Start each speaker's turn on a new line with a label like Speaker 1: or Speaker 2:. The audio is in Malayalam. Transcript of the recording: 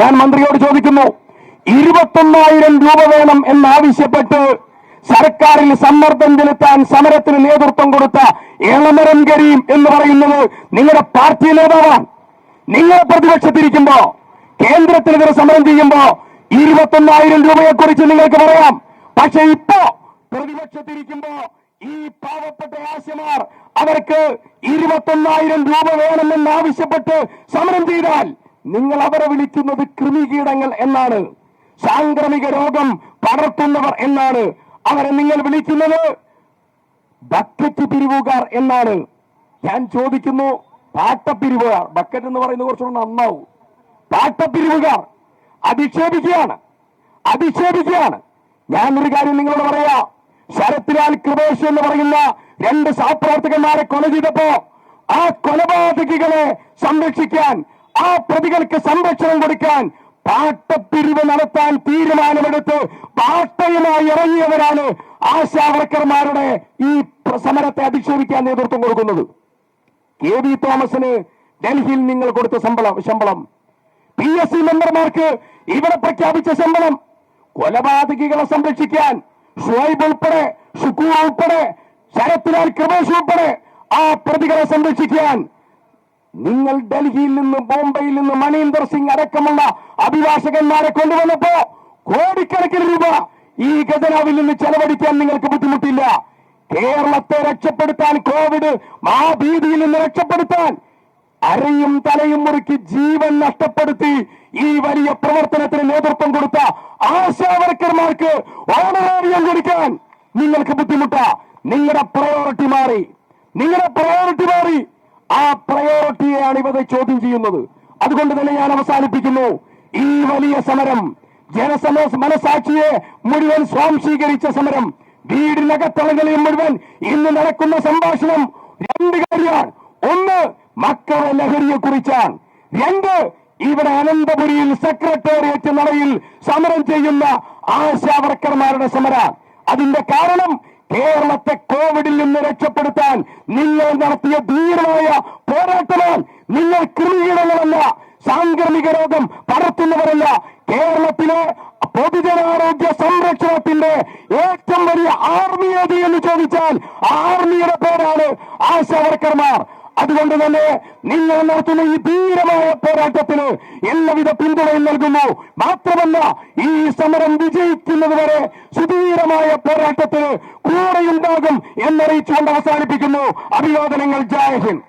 Speaker 1: ഞാൻ മന്ത്രിയോട് ചോദിക്കുന്നു, 21,000 രൂപ വേണം എന്നാവശ്യപ്പെട്ട് സർക്കാരിൽ സമ്മർദ്ദം ചെലുത്താൻ സമരത്തിന് നേതൃത്വം കൊടുത്ത എളമരം കരീം എന്ന് പറയുന്നത് നിങ്ങളുടെ പാർട്ടി നേതാവാണ്. നിങ്ങൾ പ്രതിപക്ഷത്തിരിക്കുമ്പോ, കേന്ദ്രത്തിനെതിരെ സമരം ചെയ്യുമ്പോ 21,000 രൂപയെ കുറിച്ച് നിങ്ങൾക്ക് പറയാം. പക്ഷെ ഇപ്പോ പ്രതിപക്ഷത്തിരിക്കുമ്പോ ഈ പാവപ്പെട്ട ആശമാർ അവർക്ക് 21,000 രൂപ വേണമെന്ന് ആവശ്യപ്പെട്ട് സമരം ചെയ്താൽ നിങ്ങൾ അവരെ വിളിക്കുന്നത് കൃമികീടങ്ങൾ എന്നാണ്, സാംക്രമിക രോഗം പടർത്തുന്നവർ എന്നാണ്. അവരെ നിങ്ങൾ വിളിക്കുന്നത് ബക്കറ്റ് പിരിവുകാർ എന്നാണ്. ഞാൻ ചോദിക്കുന്നു, പാട്ടപ്പിരിവുകാർ, ബക്കറ്റ് എന്ന് പറയുന്നത് കുറച്ചുകൂടെ നന്നാവും. പാട്ടപ്പിരിവുകാർ അധിക്ഷേപിക്കുകയാണ്. ഞാൻ ഒരു കാര്യം നിങ്ങളോട് പറയാ, ശരത്ലാൽ കൃപേഷ് എന്ന് പറയുന്ന 2 സഹപ്രവർത്തകന്മാരെ കൊല ചെയ്തപ്പോ ആ കൊലപാതകികളെ സംരക്ഷിക്കാൻ, ആ പ്രതികൾക്ക് സംരക്ഷണം കൊടുക്കാൻ പാട്ടപ്പിരിവ് നടത്താൻ തീരുമാനമെടുത്ത് പാട്ടയുമായി ഇറങ്ങിയവരാണ് ആശാവർക്കർമാരുടെ ഈ സമരത്തെ അധിക്ഷേപിക്കാൻ നേതൃത്വം കൊടുക്കുന്നത്. KB തോമസിന് ഡൽഹിയിൽ നിങ്ങൾ കൊടുത്ത ശമ്പളം, PSC മെമ്പർമാർക്ക് ഇവിടെ പ്രഖ്യാപിച്ച ശമ്പളം, കൊലപാതകികളെ സംരക്ഷിക്കാൻ ഷുഹൈബ് ഉൾപ്പെടെ, ഷുക്കൂർ ഉൾപ്പെടെ, ശരത്ലാൽ കൃപേഷ് ഉൾപ്പെടെ ആ പ്രതികളെ സംരക്ഷിക്കാൻ നിങ്ങൾ ഡൽഹിയിൽ നിന്ന്, ബോംബെയിൽ നിന്ന് മനീന്ദർ സിംഗ് അടക്കമുള്ള അഭിഭാഷകന്മാരെ കൊണ്ടുവന്നപ്പോ കോടിക്കണക്കിന് രൂപ ഈ ഖജനാവിൽ നിന്ന് ചെലവഴിക്കാൻ നിങ്ങൾക്ക് ബുദ്ധിമുട്ടില്ല. കേരളത്തെ രക്ഷപ്പെടുത്താൻ, കോവിഡ് മഹാഭീതിയിൽ നിന്ന് രക്ഷപ്പെടുത്താൻ അരയും തലയും മുറുക്കി ജീവൻ നഷ്ടപ്പെടുത്തി ഈ വലിയ പ്രവർത്തനത്തിന് നേതൃത്വം കൊടുത്ത ആശാവർക്കർമാർക്ക് ഓണറേറിയം കൊടുക്കാൻ നിങ്ങൾക്ക് ബുദ്ധിമുട്ടാ. നിങ്ങളുടെ പ്രയോറിറ്റി മാറി. ആ പ്രയോറിറ്റിയെയാണ് ഇവരെ ചോദ്യം ചെയ്യുന്നത്. അതുകൊണ്ട് തന്നെ ഞാൻ അവസാനിപ്പിക്കുന്നു. ഈ വലിയ സമരം, മനസാക്ഷിയെ മുഴുവൻ സ്വാംശീകരിച്ച സമരം, വീടിനകത്തളങ്ങളിൽ മുഴുവൻ ഇന്ന് നടക്കുന്ന സംഭാഷണം 2 കാര്യമാണ്. 1, മക്കളെ ലഹരിയെ കുറിച്ചാണ്. 2, ഇവിടെ അനന്തപുരിയിൽ സെക്രട്ടേറിയറ്റ് നടയിൽ സമരം ചെയ്യുന്ന ആശാവർക്കർമാരുടെ സമരം. അതിന്റെ കാരണം കേരളത്തെ കോവിഡിൽ നിന്ന് രക്ഷപ്പെടുത്താൻ നിങ്ങൾ നടത്തിയ ധീരമായ പോരാട്ടമാണ്. നിങ്ങൾ കൃമികീടങ്ങളല്ല, സാംക്രമിക രോഗം പടർത്തുന്നവരല്ല. കേരളത്തിലെ പൊതുജനാരോഗ്യ സംരക്ഷണത്തിന്റെ ഏറ്റവും വലിയ ആർമി ഏത് എന്ന് ചോദിച്ചാൽ ആർമിയുടെ പേരാണ് ആശാവർക്കർമാർ. അതുകൊണ്ട് തന്നെ നിങ്ങൾ നടത്തുന്ന ഈ ധീരമായ പോരാട്ടത്തിന് എല്ലാവിധ പിന്തുണയും നൽകുന്നു. മാത്രമല്ല, ഈ സമരം വിജയിക്കുന്നതുവരെ സുധീരമായ പോരാട്ടത്തിന് കൂടെയുണ്ടാകും എന്നറിയിച്ചുകൊണ്ട് അവസാനിപ്പിക്കുന്നു. അഭിവാദനങ്ങൾ. ജയ് ഹിന്ദ്.